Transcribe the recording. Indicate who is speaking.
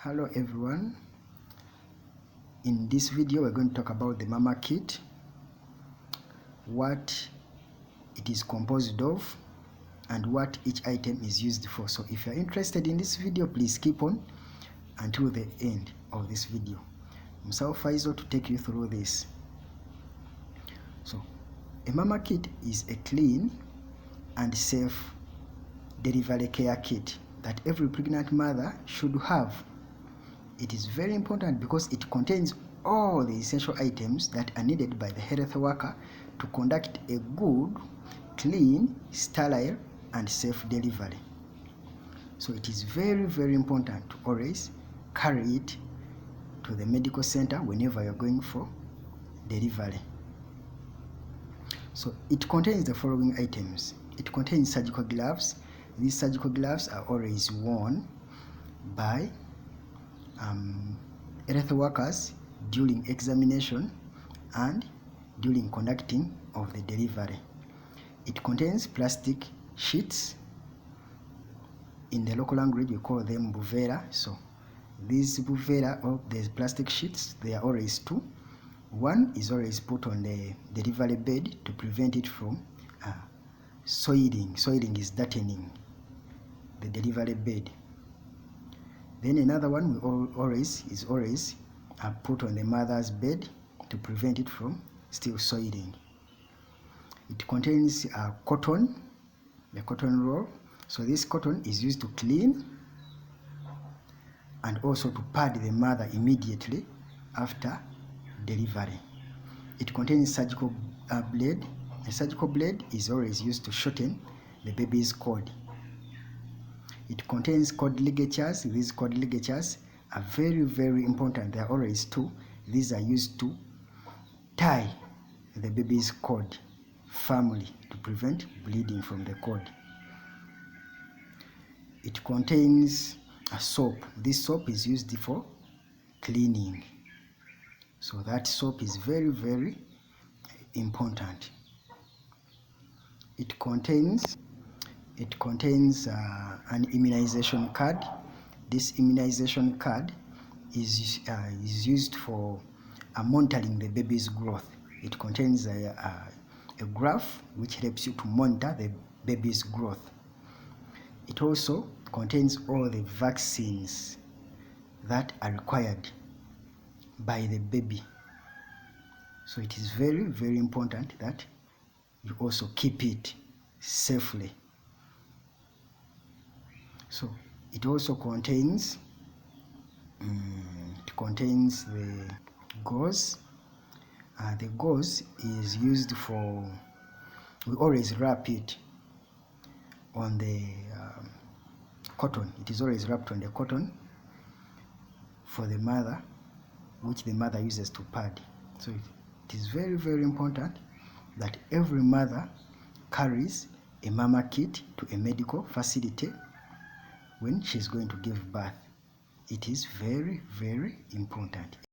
Speaker 1: Hello everyone, in this video we're going to talk about the Maama kit, what it is composed of and what each item is used for. So if you're interested in this video, please keep on until the end of this video. I'm so Faizo to take you through this. So a Maama kit is a clean and safe delivery care kit that every pregnant mother should have. It is very important because it contains all the essential items that are needed by the health worker to conduct a good, clean, sterile, and safe delivery. So it is very, very important to always carry it to the medical center whenever you're going for delivery. So it contains the following items. It contains surgical gloves. These surgical gloves are always worn by health workers during examination and during conducting of the delivery. It contains plastic sheets. In the local language we call them buvera. So these buvera, or the plastic sheets, they are always two. One is always put on the delivery bed to prevent it from soiling. Soiling is dirtening the delivery bed. Then another one is always put on the mother's bed to prevent it from still soiling. It contains cotton, the cotton roll. So this cotton is used to clean and also to pad the mother immediately after delivery. It contains surgical blade. The surgical blade is always used to shorten the baby's cord. It contains cord ligatures. These cord ligatures are very, very important. They are always two. These are used to tie the baby's cord firmly to prevent bleeding from the cord. It contains a soap. This soap is used for cleaning. So that soap is very, very important. It contains an immunization card. This immunization card is used for monitoring the baby's growth. It contains a graph which helps you to monitor the baby's growth. It also contains all the vaccines that are required by the baby. So it is very, very important that you also keep it safely. So it also contains the gauze. The gauze is used for, we always wrap it on the cotton. It is always wrapped on the cotton for the mother, which the mother uses to pad. So it is very, very important that every mother carries a Maama kit to a medical facility when she's going to give birth. It is very, very important.